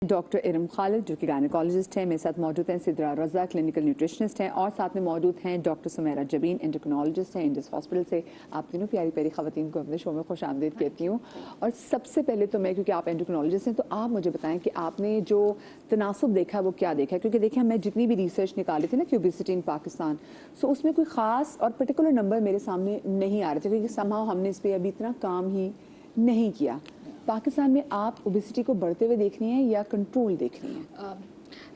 Doctor Iram خالد جو کہ gynaecologist ہیں، میرے ساتھ موجود ہیں سدرا رضا کلینکل نیوٹریشنسٹ ہیں، اور ساتھ میں موجود ہیں ڈاکٹر سمیرہ جبین انڈوکرینالوجسٹ ہیں انڈس ہاسپٹل سے۔ آپ تینوں پیاری پیاری خواتین کو اپنے شو میں خوش آمدید کہتی ہوں۔ اور سب سے پہلے تو میں، کیونکہ آپ انڈوکرینالوجسٹ ہیں، تو آپ مجھے بتائیں کہ آپ نے جو تناسب دیکھا وہ کیا دیکھا ہے؟ کیونکہ دیکھیں میں جتنی بھی ریسرچ نکالی تھی نا کہ اوبیسٹی ان پاکستان، سو اس میں کوئی خاص اور پرٹیکولر نمبر میرے سامنے نہیں آ رہے تھے، کیونکہ somehow ہم نے اس پہ ابھی اتنا کام ہی نہیں کیا۔ پاکستان میں آپ اوبیسٹی کو بڑھتے ہوئے دیکھنی ہے یا کنٹرول دیکھنی ہے؟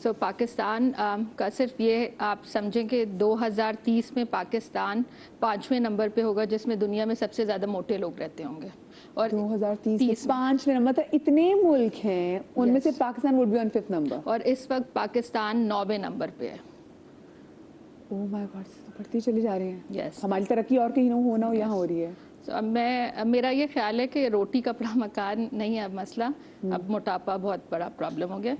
سو پاکستان کا صرف یہ آپ سمجھیں کہ 2030 میں پاکستان 5ویں نمبر پہ ہوگا جس میں دنیا میں سب سے زیادہ موٹے لوگ رہتے ہوں گے۔ اور 2030 میں 5ویں نمبر، مطلب اتنے ملک ہیں ان میں سے Pakistan would be on 5th number۔ اور اس وقت پاکستان 9ویں نمبر پہ ہے۔ اوہ مائی گاڈ، بڑھتی چلی جا رہی ہیں۔ یس، ہماری ترقی اور کہیں ہونا ہو یہاں ہو رہی ہے۔ میرا یہ خیال ہے کہ روٹی کپڑا مکان نہیں ہے اب مسئلہ، اب موٹاپا بہت بڑا پرابلم ہو گیا۔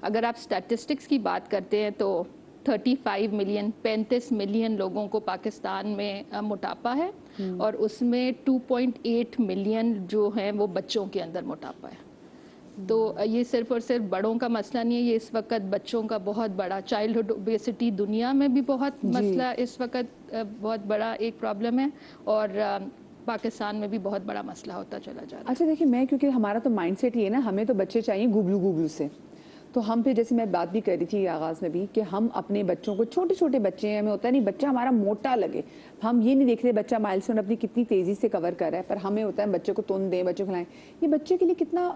اگر آپ سٹیٹسٹکس کی بات کرتے ہیں تو 35 ملین لوگوں کو پاکستان میں موٹاپا ہے، اور اس میں 2.8 ملین جو ہیں وہ بچوں کے اندر موٹاپا ہے۔ تو یہ صرف اور صرف بڑوں کا مسئلہ نہیں ہے، یہ اس وقت بچوں کا بہت بڑا چائلڈہڈ اوبیسٹی دنیا میں بھی بہت مسئلہ اس وقت بہت بڑا ایک پرابلم ہے، اور پاکستان میں بھی بہت بڑا مسئلہ ہوتا چلا جا رہا ہے۔ اچھا دیکھیں، میں کیونکہ ہمارا تو مائنڈ سیٹ یہ ہے نا، ہمیں تو بچے چاہیے گوبلو سے، تو ہم پھر جیسے میں بات بھی کر رہی تھی آغاز میں بھی کہ ہم اپنے بچوں کو، چھوٹے چھوٹے بچے ہیں، ہمیں ہوتا ہے نہیں بچہ ہمارا موٹا لگے، ہم یہ نہیں دیکھ رہے بچہ مائل اسٹون اپنی کتنی تیزی سے کور کر رہا ہے، پر ہمیں ہوتا ہے بچے کو تن دیں، بچے کو کھلائیں۔ یہ بچے کے لیے کتنا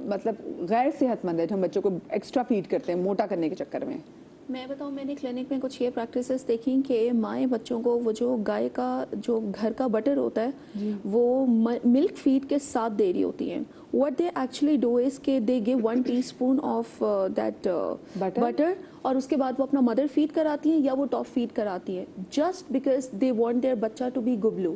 مطلب غیر صحت مند ہے جو ہم بچوں کو ایکسٹرا فیڈ کرتے ہیں موٹا کرنے کے چکر میں۔ میں بتاؤں، میں نے کلینک میں کچھ یہ پریکٹسز دیکھیں کہ مائیں بچوں کو وہ جو گائے کا جو گھر کا بٹر ہوتا ہے وہ ملک فیڈ کے ساتھ دے رہی ہوتی ہیں۔ what they actually do is کہ they give 1 teaspoon of that butter اور اس کے بعد وہ اپنا مدر فیڈ کراتی ہیں یا وہ ٹاپ فیڈ کراتی ہیں just because they want their بچہ to be گبلو۔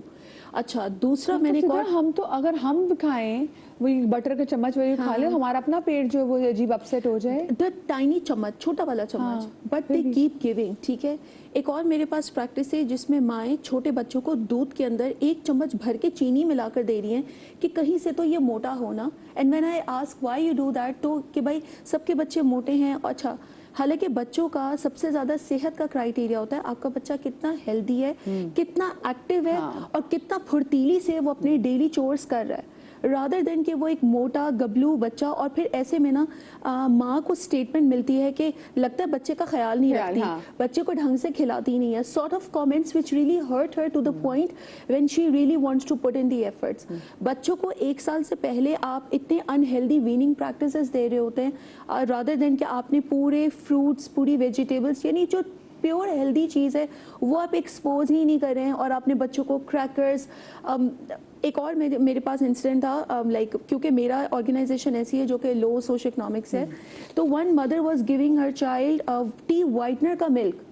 اچھا دوسرا میں نے ہم تو اگر ہم کھائیں وہی بٹر کا چمچ وہی کھا لیں، ہمارا اپنا پیٹ جو ہے وہ عجیب اپسیٹ ہو جائے۔ دا ٹائنی چمچ، چھوٹا والا چمچ، بٹ دے کیپ گیونگ، ٹھیک ہے۔ ایک اور میرے پاس پریکٹس ہے جس میں مائیں چھوٹے بچوں کو دودھ کے اندر 1 چمچ بھر کے چینی ملا کر دے رہی ہیں کہ کہیں سے تو یہ موٹا ہونا۔ And when I ask why you do that, تو کہ بھائی سب کے بچے موٹے ہیں۔ اچھا، حالانکہ بچوں کا سب سے زیادہ صحت کا کرائیٹیریا ہوتا ہے آپ کا بچہ کتنا ہیلدی ہے، کتنا ایکٹیو ہے، اور کتنا پھرتیلی سے وہ اپنے ڈیلی چورس کر رہا ہے، رادر دین کہ وہ ایک موٹا گبلو بچہ۔ اور پھر ایسے میں نا ماں کو اسٹیٹمنٹ ملتی ہے کہ لگتا ہے بچے کا خیال نہیں رکھتی، بچے کو ڈھنگ سے کھلاتی نہیں ہے، sort of comments which really hurt her to the point when she really wants to put in the efforts. بچوں کو 1 سال سے پہلے آپ اتنے انہیلدی ویننگ پریکٹسز دے رہے ہوتے ہیں رادر دین کہ آپ نے پورے فروٹس، پوری ویجیٹیبلس، یعنی جو پیور ہیلدی چیز ہے وہ آپ ایکسپوز ہی نہیں کر رہے ہیں، اور آپ نے بچوں کو کریکرز۔ ایک اور میرے پاس انسیڈنٹ تھا، لائک کیونکہ میرا آرگنائزیشن ایسی ہے جو کہ لو سوشو اکنامکس ہے، تو one mother was giving Hare child T whitener کا ملک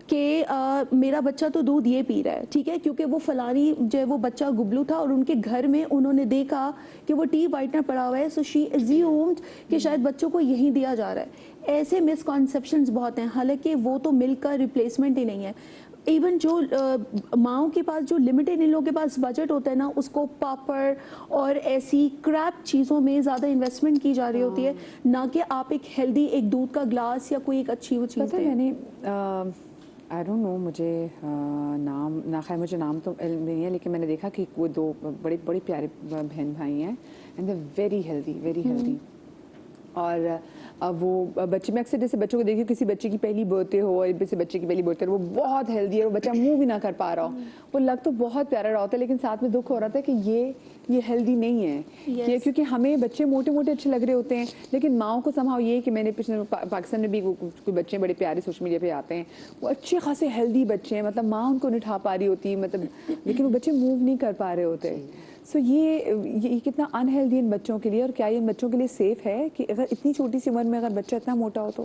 کہ میرا بچہ تو دودھ یہ پی رہا ہے، ٹھیک ہے، کیونکہ وہ فلانی جو ہے وہ بچہ گبلو تھا اور ان کے گھر میں انہوں نے دیکھا کہ وہ ٹی وائٹنر پڑا ہوا ہے، سو شی ایزیومڈ کہ شاید بچوں کو یہی دیا جا رہا ہے۔ ایسے مسکنسیپشنز بہت ہیں، حالانکہ وہ تو ملک کا ریپلیسمنٹ ہی نہیں ہے۔ ایون جو ماؤں کے پاس جو لمیٹڈ ان لوگوں کے پاس بجٹ ہوتا ہے نا، اس کو پاپڑ اور ایسی کریپ چیزوں میں زیادہ انویسٹمنٹ کی جا رہی ہوتی ہے، نہ کہ آپ ایک ہیلدی ایک دودھ کا گلاس یا کوئی ایک اچھی وہ چیز دیں۔ میں نے آئی ڈونٹ نو، مجھے نام نہ خیر مجھے نام تو علم نہیں ہے، لیکن میں نے دیکھا کہ وہ 2 بڑے پیارے بہن بھائی ہیں، اینڈ دے ویری ہیلدی، اور وہ بچے میں اکثر جیسے بچوں کو دیکھیں، کسی بچے کی پہلی برتھ ڈے ہو اور کسی بچے کی پہلی برتھ ڈے وہ بہت ہیلدی ہے، وہ بچہ منہ بھی نہ کر پا رہا ہو، وہ لگ تو بہت پیارا رہا ہوتا ہے، لیکن ساتھ میں دکھ ہو رہا تھا کہ یہ ہیلدی نہیں ہے، کیونکہ ہمیں بچے موٹے موٹے اچھے لگ رہے ہوتے ہیں، لیکن ماؤں کو سمجھاؤ یہ کہ میں نے پچھلے پاکستان میں بھی کوئی بچے بڑے پیارے سوشل میڈیا پہ آتے ہیں، وہ اچھے خاصے ہیلدی بچے ہیں، مطلب ماں ان کو نٹھا پا رہی ہوتی ہے، مطلب لیکن وہ بچے موو نہیں کر پا رہے ہوتے۔ سو یہ کتنا انہیلدی ان بچوں کے لیے، اور کیا یہ ان بچوں کے لیے سیف ہے کہ اگر اتنی چھوٹی سی عمر میں اگر بچہ اتنا موٹا ہو تو؟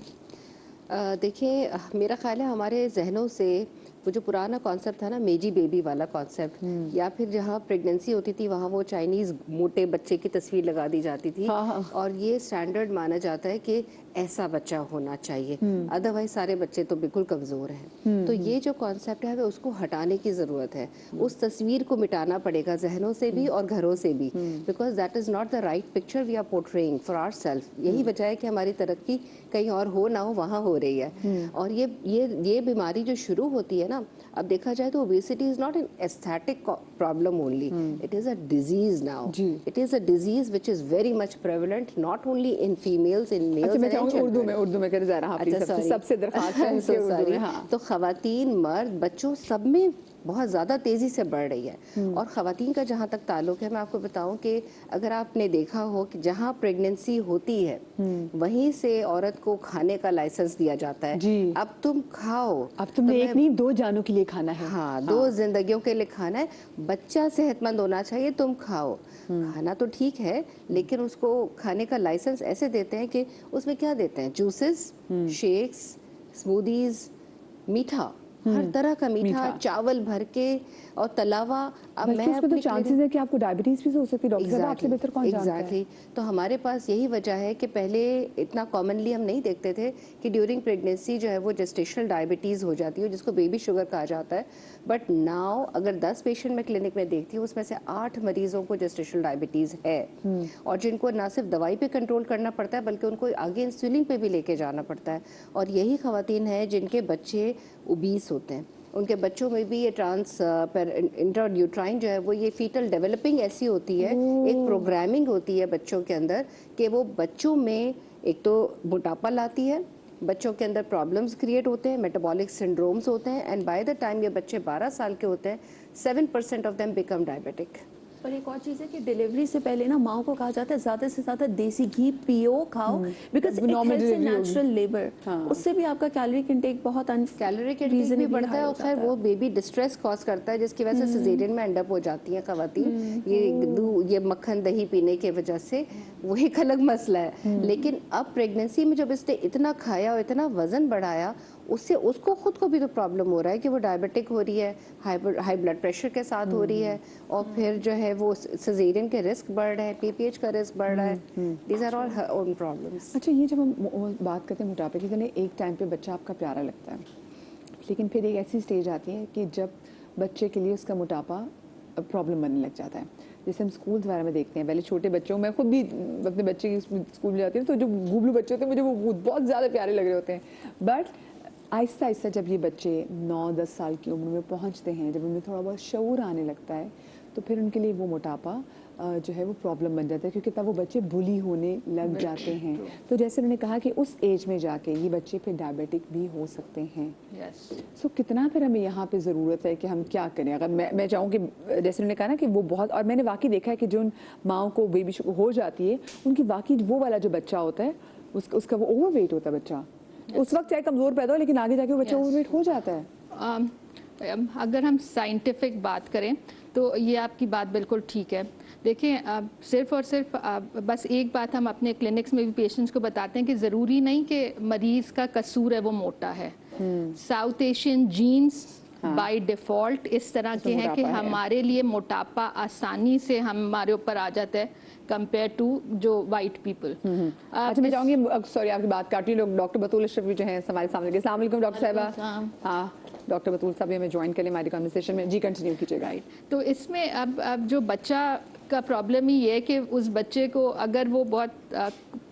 دیکھیں، میرا خیال ہے ہمارے ذہنوں سے वो जो पुराना कॉन्सेप्ट था ना मेजी बेबी वाला कॉन्सेप्ट, या फिर जहाँ प्रेगनेंसी होती थी वहाँ वो चाइनीज मोटे बच्चे की तस्वीर लगा दी जाती थी, और ये स्टैंडर्ड माना जाता है कि ऐसा बच्चा होना चाहिए, अदरवाइज सारे बच्चे तो बिल्कुल कमजोर हैं। तो ये जो कॉन्सेप्ट है उसको हटाने की जरूरत है, उस तस्वीर को मिटाना पड़ेगा जहनों से भी और घरों से भी, because that is not the right picture we are portraying for ourselves. यही वजह है कि हमारी तरक्की कहीं और हो ना हो वहाँ हो रही है। और ये बीमारी जो शुरू होती है ना, अब देखा जाए तो obesity is not an aesthetic problem only, it is a disease now, it is a disease which is very much prevalent not only in females, in males. Urdu में कर जा रहा हूं, सबसे दरख्वास्त है कि उर्दू में। हाँ। तो खवातीन, मर्द, बच्चों सब में बहुत ज़्यादा तेज़ी से बढ़ रही है। और ख़वातीन का जहाँ तक ताल्लुक है, मैं आपको बताऊं कि अगर आपने देखा हो कि जहाँ प्रेगनेंसी होती है वहीं से औरत को खाने का लाइसेंस दिया जाता है जी। अब तुम खाओ, अब तुमने एक नहीं 2 जानों के लिए खाना है। हाँ, 2 जिंदगियों के लिए खाना है, बच्चा सेहतमंद होना चाहिए, तुम खाओ। खाना तो ठीक है, लेकिन उसको खाने का लाइसेंस ऐसे देते हैं कि उसमें क्या देते हैं, जूसेस, शेक्स, स्मूदीज, मीठा, हर तरह का मीठा, चावल भर के और तलावा। अब मैं उसमें तो चांसेस है कि आपको डायबिटीज भी हो सकती है, डॉक्टर साहब आपसे बेहतर कौन जानता है। तो हमारे पास यही वजह है कि पहले इतना कॉमनली हम नहीं देखते थे कि ड्यूरिंग प्रेगनेंसी जो है वो जेस्टेशनल डायबिटीज हो जाती है, जिसको बेबी शुगर कहा जाता है। बट नाउ अगर 10 पेशेंट मैं क्लिनिक में देखती हूँ, उसमें से 8 मरीजों को जेस्टेशनल डायबिटीज है, और जिनको ना सिर्फ दवाई पे कंट्रोल करना पड़ता है बल्कि उनको आगे इंसुलिन पे भी लेके जाना पड़ता है। और यही खवातीन है जिनके बच्चे ओबीस होते हैं, उनके बच्चों में भी ये इंट्रायूट्राइन जो है वो ये फीटल डेवलपिंग ऐसी होती है, एक प्रोग्रामिंग होती है बच्चों के अंदर कि वो बच्चों में एक तो मोटापा लाती है, बच्चों के अंदर प्रॉब्लम्स क्रिएट होते हैं, मेटाबॉलिक सिंड्रोम्स होते हैं, एंड बाय द टाइम ये बच्चे 12 साल के होते हैं 7% ऑफ देम बिकम डायबिटिक। और एक और चीज़ है कि डिलीवरी से पहले ना माँ को कहा जाता है ज़्यादा से ज़्यादा देसी घी पियो, खाओ, बिकॉज नेचुरल लेबर, उससे भी आपका कैलोरिक इंटेक बहुत कैलोरिक इंटेक भी बढ़ता है, और फिर वो बेबी डिस्ट्रेस कॉज करता है जिसकी वजह से सिजेरियन में एंड अप हो जाती हैं खवातीन। ये मक्खन दही पीने की वजह से, वो एक अलग मसला है। लेकिन अब प्रेगनेंसी में जब इसने इतना खाया और इतना वजन बढ़ाया, उससे उसको खुद को भी तो प्रॉब्लम हो रहा है कि वो डायबिटिक हो रही है, हाई ब्लड प्रेशर के साथ हो रही है, और फिर जो है वो सिजेरियन के रिस्क बढ़ रहे हैं, पीपीएच का रिस्क बढ़ रहा है। These are all her own problems. अच्छा, ये जब हम बात करते हैं मोटापे की, तो एक टाइम पे बच्चा आपका प्यारा लगता है, लेकिन फिर एक ऐसी स्टेज आती है कि जब बच्चे के लिए उसका मोटापा प्रॉब्लम बनने लग जाता है। जैसे हम स्कूल वगैरह में देखते हैं, पहले छोटे बच्चों, मैं खुद भी अपने बच्चे की स्कूल में जाती हूँ, तो जो गुबलू बच्चे होते हैं मुझे वो बहुत ज़्यादा प्यारे लग रहे होते हैं। बट आहिस्ता आहिस्ता जब ये बच्चे 9-10 साल की उम्र में पहुंचते हैं, जब उनमें थोड़ा बहुत शऊर आने लगता है, तो फिर उनके लिए वो मोटापा जो है वो प्रॉब्लम बन जाता है, क्योंकि तब वो बच्चे बुली होने लग जाते हैं। तो जैसे उन्होंने कहा कि उस एज में जाके ये बच्चे फिर डायबिटिक भी हो सकते हैं। सो कितना फिर हमें यहाँ पे ज़रूरत है कि हम क्या करें? अगर मैं चाहूँ कि जैसे उन्होंने कहा ना कि वो बहुत, और मैंने वाकई देखा है कि जो उन माओं को बेबी शुगर हो जाती है, उनकी वाकई वो वाला जो बच्चा होता है उसका वो ओवरवेट होता है बच्चा। उस वक्त चाहे कमज़ोर पैदा हो, लेकिन आगे जाके वो बच्चा ओवरवेट हो जाता है। अगर हम साइंटिफिक बात करें तो ये आपकी बात बिल्कुल ठीक है। देखिए, सिर्फ और सिर्फ बस एक बात हम अपने क्लिनिक्स में भी पेशेंट्स को बताते हैं कि ज़रूरी नहीं कि मरीज़ का कसूर है वो मोटा है। South Asian genes by default इस तरह के हैं कि हमारे लिए मोटापा आसानी से हमारे ऊपर आ जाता है कंपेयर टू जो वाइट पीपल। अच्छा, मैं चाहूँगी, सॉरी आपकी बात काट रही हूँ, डॉक्टर बतूल अशरफ भी जो है हमारे सामने। अस्सलाम वालेकुम डॉक्टर साहिबा। हाँ, डॉक्टर बतूल साहब हमें ज्वाइन करें हमारी कन्वर्सेशन में। जी, कंटिन्यू कीजिएगा। तो इसमें अब जो बच्चा का प्रॉब्लम ही है कि उस बच्चे को अगर वो बहुत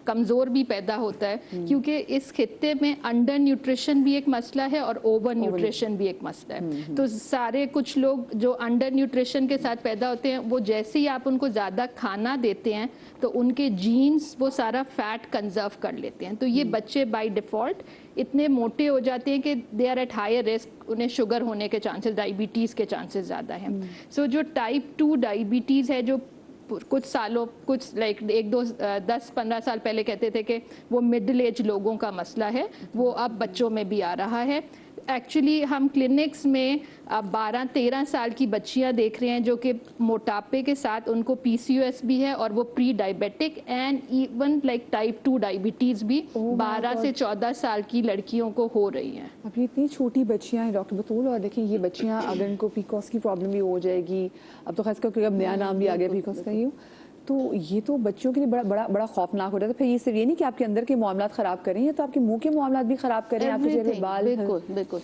कमज़ोर भी पैदा होता है, क्योंकि इस खित्ते में अंडर न्यूट्रिशन भी एक मसला है और ओवर न्यूट्रिशन भी एक मसला है। तो सारे कुछ लोग जो अंडर न्यूट्रिशन के साथ पैदा होते हैं, वो जैसे ही आप उनको ज़्यादा खाना देते हैं तो उनके जीन्स वो सारा फैट कंजर्व कर लेते हैं। तो ये बच्चे बाय डिफ़ॉल्ट इतने मोटे हो जाते हैं कि they are at higher risk, उन्हें शुगर होने के चांसेस, डायबिटीज़ के चांसेस ज़्यादा हैं। सो जो टाइप 2 डायबिटीज़ है, जो कुछ सालों, कुछ लाइक 10-15 साल पहले कहते थे कि वो मिडिल एज लोगों का मसला है, वो अब बच्चों में भी आ रहा है। एक्चुअली हम क्लिनिक्स में 12-13 साल की बच्चियां देख रहे हैं जो कि मोटापे के साथ उनको PCOS भी है और वो pre diabetic and even like type 2 diabetes भी 12 से 14 साल की लड़कियों को हो रही हैं। अब ये इतनी छोटी बच्चियां हैं डॉक्टर बतूल, और देखिए ये बच्चियां अगर इनको PCOS की प्रॉब्लम भी हो जाएगी, अब तो खास करके अब नया नाम भी आ गया PCOS का, तो ये तो बच्चों के लिए बड़ा बड़ा बड़ा खौफनाक हो जाता है। फिर ये सिर्फ ये नहीं कि आपके अंदर के मामलात ख़राब करें, या तो आपके मुंह के मामलात भी ख़राब करें, आपके चेहरे बाल। बिल्कुल बिल्कुल